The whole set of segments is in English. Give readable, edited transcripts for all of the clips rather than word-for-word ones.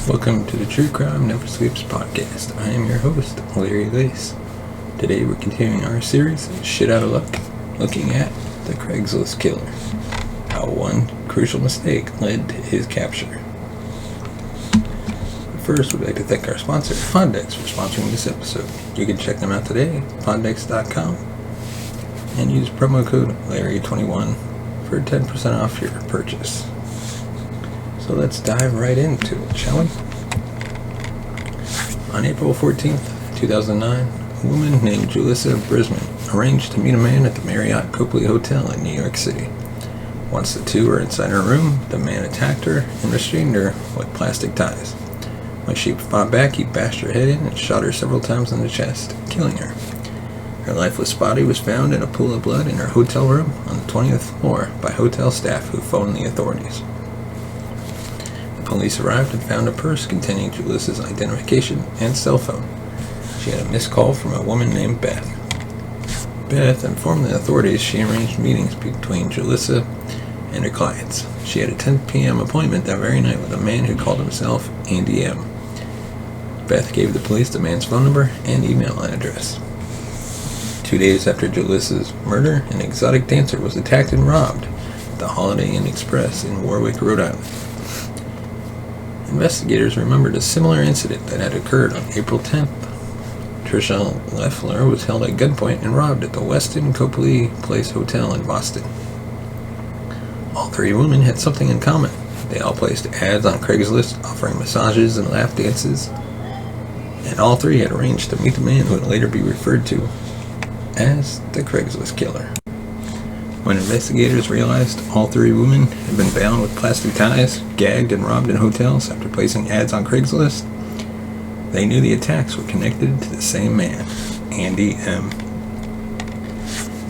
Welcome to the True Crime Never Sleeps podcast. I am your host, Larry Lace. Today we're continuing our series, Shit Out of Luck, looking at the Craigslist Killer. How one crucial mistake led to his capture. First, we'd like to thank our sponsor, Pawndex, for sponsoring this episode. You can check them out today at pawndex.com and use promo code Larry21 for 10% off your purchase. So let's dive right into it, shall we? On April 14th, 2009, a woman named Julissa Brisman arranged to meet a man at the Marriott Copley Hotel in New York City. Once the two were inside her room, the man attacked her and restrained her with plastic ties. When she fought back, he bashed her head in and shot her several times in the chest, killing her. Her lifeless body was found in a pool of blood in her hotel room on the 20th floor by hotel staff who phoned the authorities. Police arrived and found a purse containing Julissa's identification and cell phone. She had a missed call from a woman named Beth. Beth informed the authorities she arranged meetings between Julissa and her clients. She had a 10 p.m. appointment that very night with a man who called himself Andy M. Beth gave the police the man's phone number and email address. 2 days after Julissa's murder, an exotic dancer was attacked and robbed at the Holiday Inn Express in Warwick, Rhode Island. Investigators remembered a similar incident that had occurred on April 10th. Tricia Leffler was held at gunpoint and robbed at the Westin Copley Place Hotel in Boston. All three women had something in common. They all placed ads on Craigslist offering massages and lap dances, and all three had arranged to meet the man who would later be referred to as the Craigslist Killer. When investigators realized all three women had been bound with plastic ties, gagged, and robbed in hotels after placing ads on Craigslist, they knew the attacks were connected to the same man, Andy M.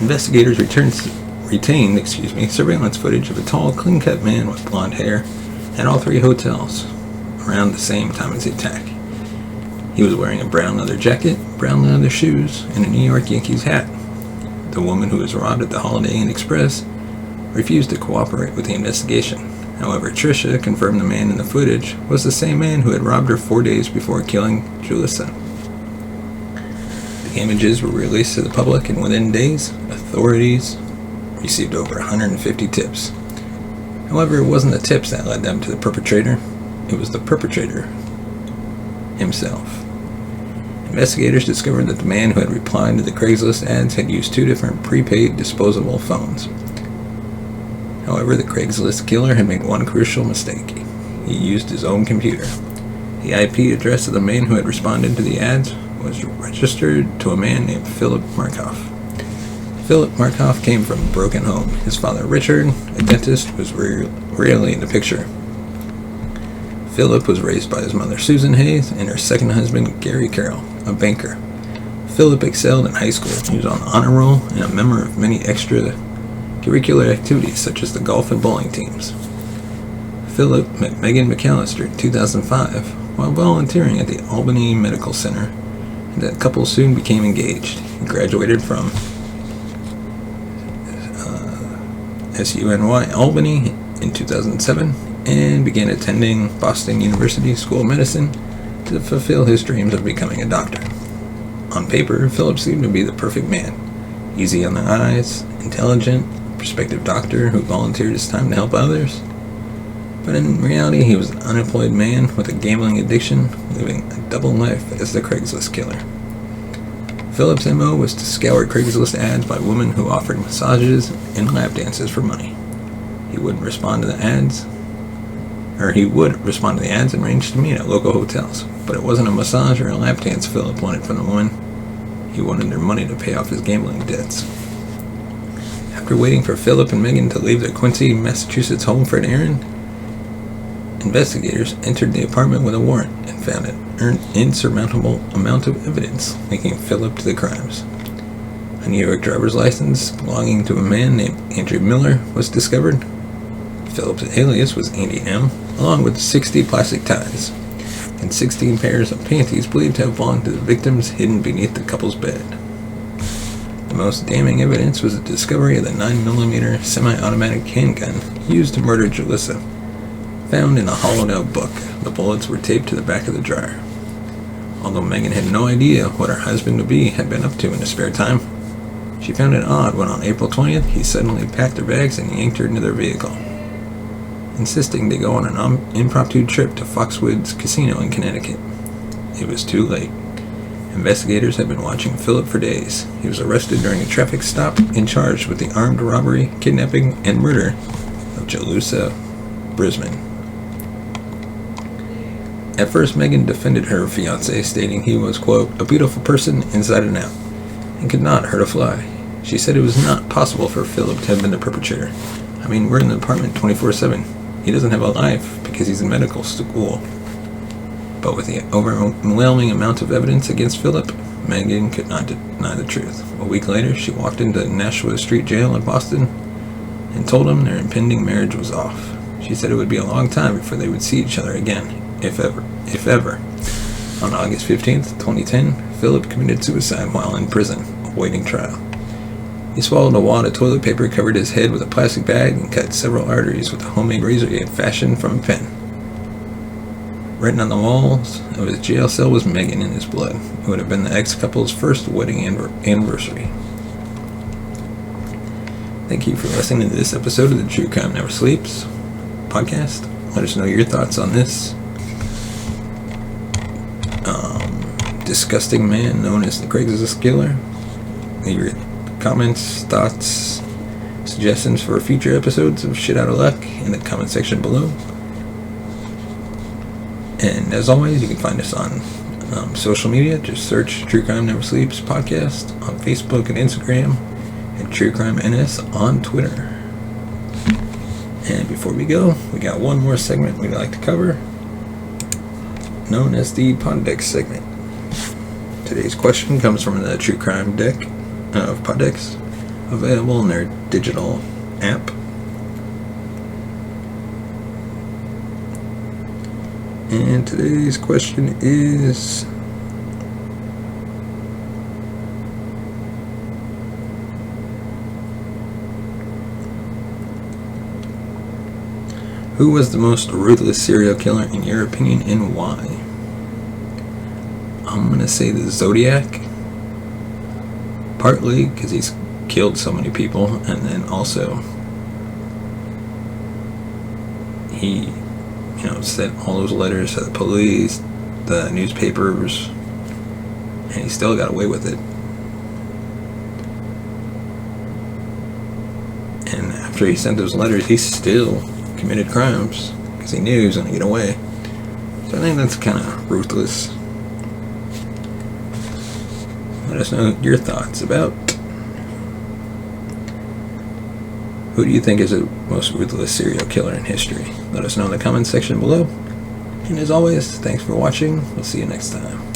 Investigators retained surveillance footage of a tall, clean-cut man with blonde hair at all three hotels around the same time as the attack. He was wearing a brown leather jacket, brown leather shoes, and a New York Yankees hat. The woman who was robbed at the Holiday Inn Express refused to cooperate with the investigation. However, Tricia confirmed the man in the footage was the same man who had robbed her 4 days before killing Julissa. The images were released to the public, and within days, authorities received over 150 tips. However, it wasn't the tips that led them to the perpetrator. It was the perpetrator himself. Investigators discovered that the man who had replied to the Craigslist ads had used two different prepaid disposable phones. However, the Craigslist killer had made one crucial mistake. He used his own computer. The IP address of the man who had responded to the ads was registered to a man named Philip Markoff. Philip Markoff came from a broken home. His father, Richard, a dentist, was rarely in the picture. Philip was raised by his mother, Susan Hayes, and her second husband, Gary Carroll, a banker. Philip excelled in high school. He was on the honor roll and a member of many extracurricular activities such as the golf and bowling teams. Philip met Megan McAllister in 2005 while volunteering at the Albany Medical Center, and the couple soon became engaged. He graduated from SUNY Albany in 2007 and began attending Boston University School of Medicine to fulfill his dreams of becoming a doctor. On paper, Philip seemed to be the perfect man. Easy on the eyes, intelligent, prospective doctor who volunteered his time to help others. But in reality, he was an unemployed man with a gambling addiction, living a double life as the Craigslist Killer. Philip's MO was to scour Craigslist ads by women who offered massages and lap dances for money. He would respond to the ads and arrange to meet at local hotels. But it wasn't a massage or a lap dance Philip wanted from the woman. He wanted their money to pay off his gambling debts. After waiting for Philip and Megan to leave their Quincy, Massachusetts home for an errand, investigators entered the apartment with a warrant and found an insurmountable amount of evidence linking Philip to the crimes. A New York driver's license belonging to a man named Andrew Miller was discovered. Philip's alias was Andy M., along with 60 plastic ties and 16 pairs of panties believed to have belonged to the victims hidden beneath the couple's bed. The most damning evidence was the discovery of the 9mm semi-automatic handgun used to murder Julissa. Found in a hollowed out book, the bullets were taped to the back of the dryer. Although Megan had no idea what her husband-to-be had been up to in his spare time, she found it odd when on April 20th he suddenly packed their bags and yanked her into their vehicle, insisting they go on an impromptu trip to Foxwoods Casino in Connecticut. It was too late. Investigators had been watching Philip for days. He was arrested during a traffic stop and charged with the armed robbery, kidnapping, and murder of Julissa Brisman. At first, Megan defended her fiancé, stating he was, quote, a beautiful person inside and out, and could not hurt a fly. She said it was not possible for Philip to have been the perpetrator. I mean, we're in the apartment 24/7. He doesn't have a life because he's in medical school. But with the overwhelming amount of evidence against Philip, Megan could not deny the truth. A week later, she walked into Nashua Street Jail in Boston and told him their impending marriage was off. She said it would be a long time before they would see each other again, if ever. On August 15th, 2010, Philip committed suicide while in prison, awaiting trial. He swallowed a wad of toilet paper, covered his head with a plastic bag, and cut several arteries with a homemade razor he had fashioned from a pen. Written on the walls of his jail cell was Megan in his blood. It would have been the ex-couple's first wedding anniversary. Thank you for listening to this episode of the True Crime Never Sleeps podcast. Let us know your thoughts on this disgusting man known as the Craigslist Killer. Leave your comments, thoughts, suggestions for future episodes of Shit Out of Luck in the comment section below. And as always, you can find us on social media. Just search True Crime Never Sleeps podcast on Facebook and Instagram, and True Crime NS on Twitter. And before we go, we got one more segment we'd like to cover, known as the pawndex segment. Today's question comes from the True Crime deck of pawndex, available in their digital app. And today's question is, who was the most ruthless serial killer in your opinion, and why? I'm going to say the Zodiac, partly because he's killed so many people, and then also he sent all those letters to the police, the newspapers, and he still got away with it. And after he sent those letters, he still committed crimes because he knew he was going to get away. So I think that's kind of ruthless. Let us know your thoughts about who do you think is the most ruthless serial killer in history. Let us know in the comments section below. And as always, thanks for watching. We'll see you next time.